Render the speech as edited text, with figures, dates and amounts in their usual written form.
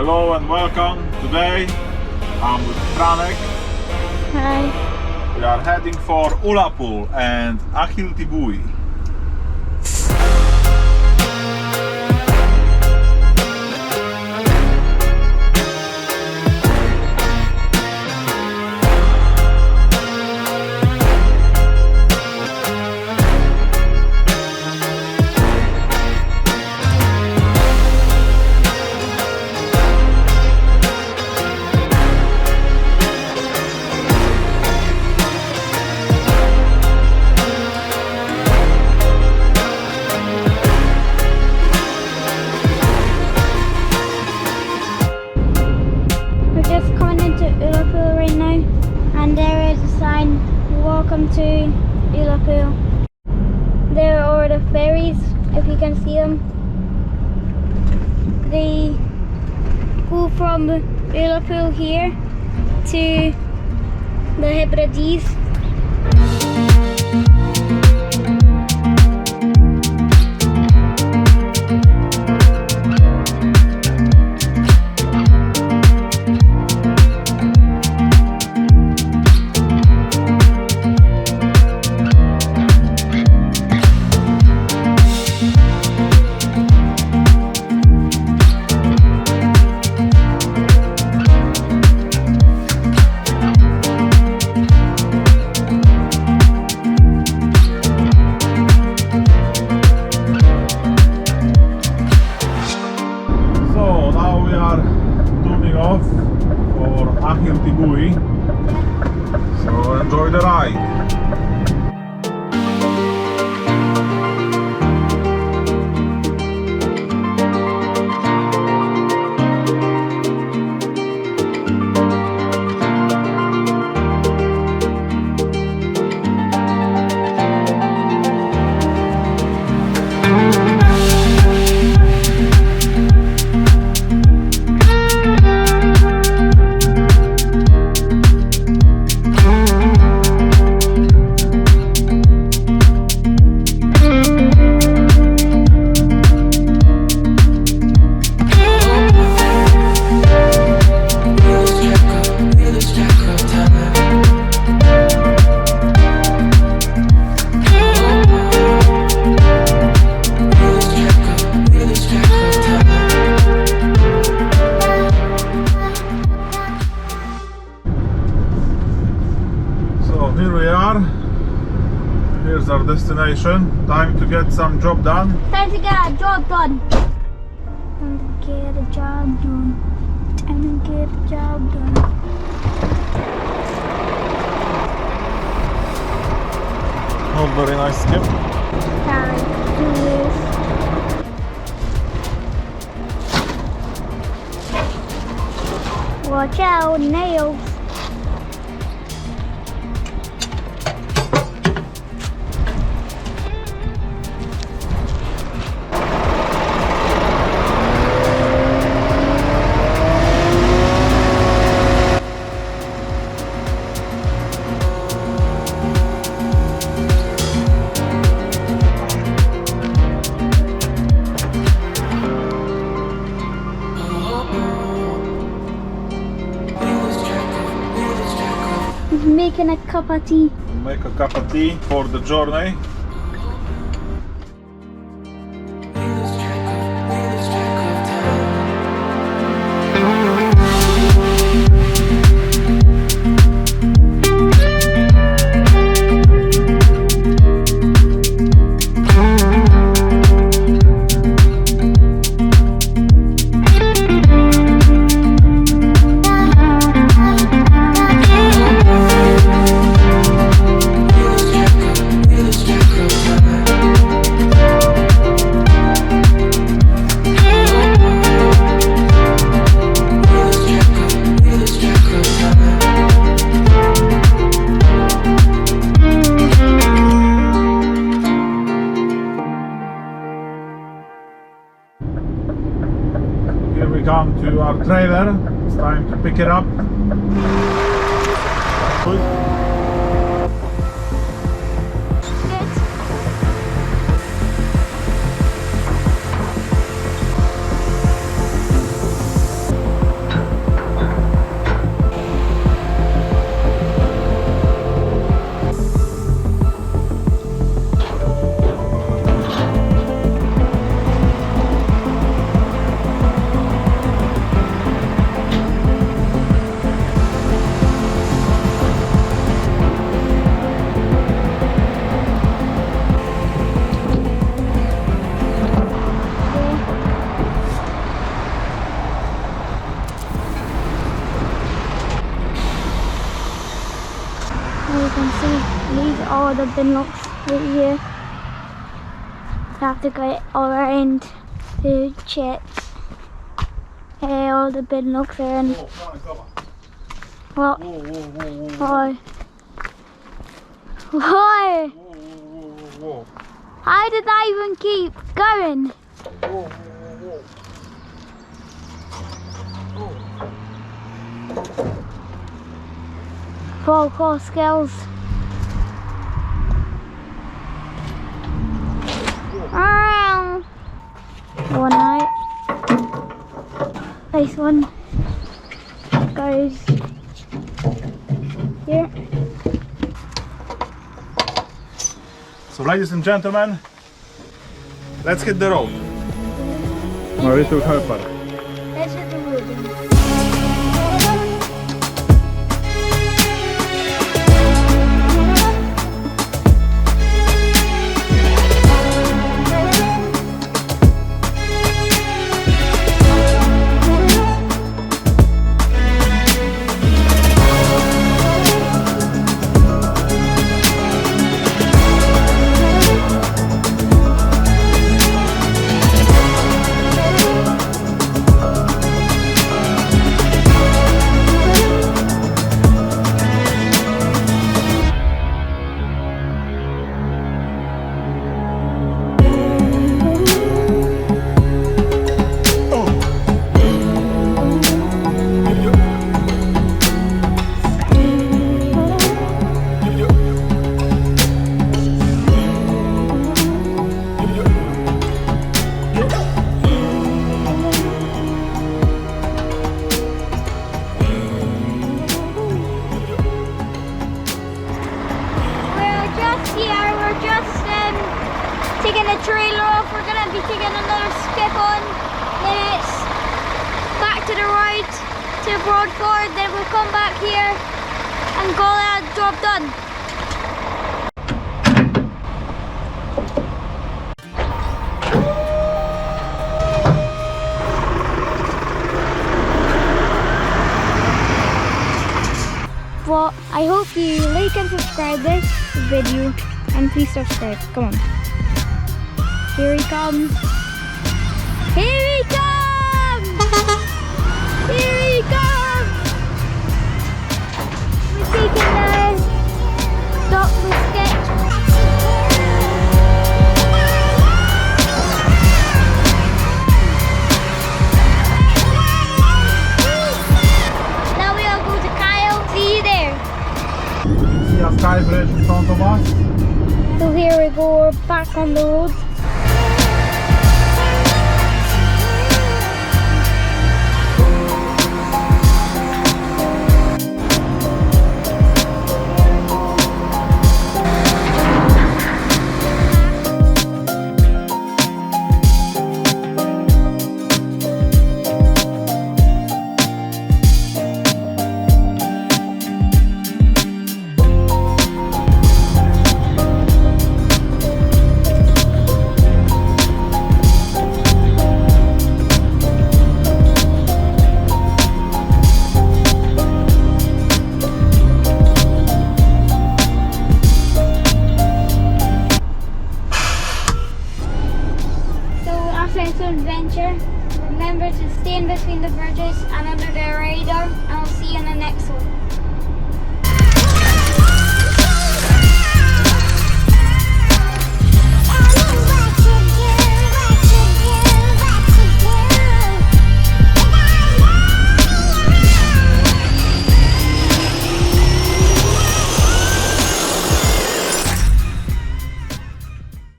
Hello and welcome. Today I'm with Craic. Hi. We are heading for Ullapool and Achiltibuie. We're just coming into Ullapool right now, and there is a sign, welcome to Ullapool. There are the ferries, if you can see them. They go from Ullapool here to the Hebrides. Off for Achiltibuie, so enjoy the ride. Here we are. Here's our destination. Time to get some job done. Time to get a job done. Time to get a job done. Time to get a job done. Not very nice skip. Time to do this. Watch out, nails. Making a cup of tea. Make a cup of tea for the journey. Here we come to our trailer. It's time to pick it up. all the bin locks right here. You have to go around to check all the bin locks are in. What? Why? Why? How did I even keep going? Full course skills. One out. This one goes here. So ladies and gentlemen, let's hit the road. Marito helper. Let's hit the road. Taking the trailer off, we're going to be taking another skip on, then it's back to the right to Broadford, then we'll come back here and call that job done. Well, I hope you like and subscribe this video, and please subscribe, come on. Here he comes. Here he comes! Here he comes! We're taking the stop for sketch. Now we'll go to Kyle. See you there. See a sky bridge in front of us. So here we go, we're back on the road. Adventure. Remember to stay in between the bridges and under the radar, and I'll see you in the next one.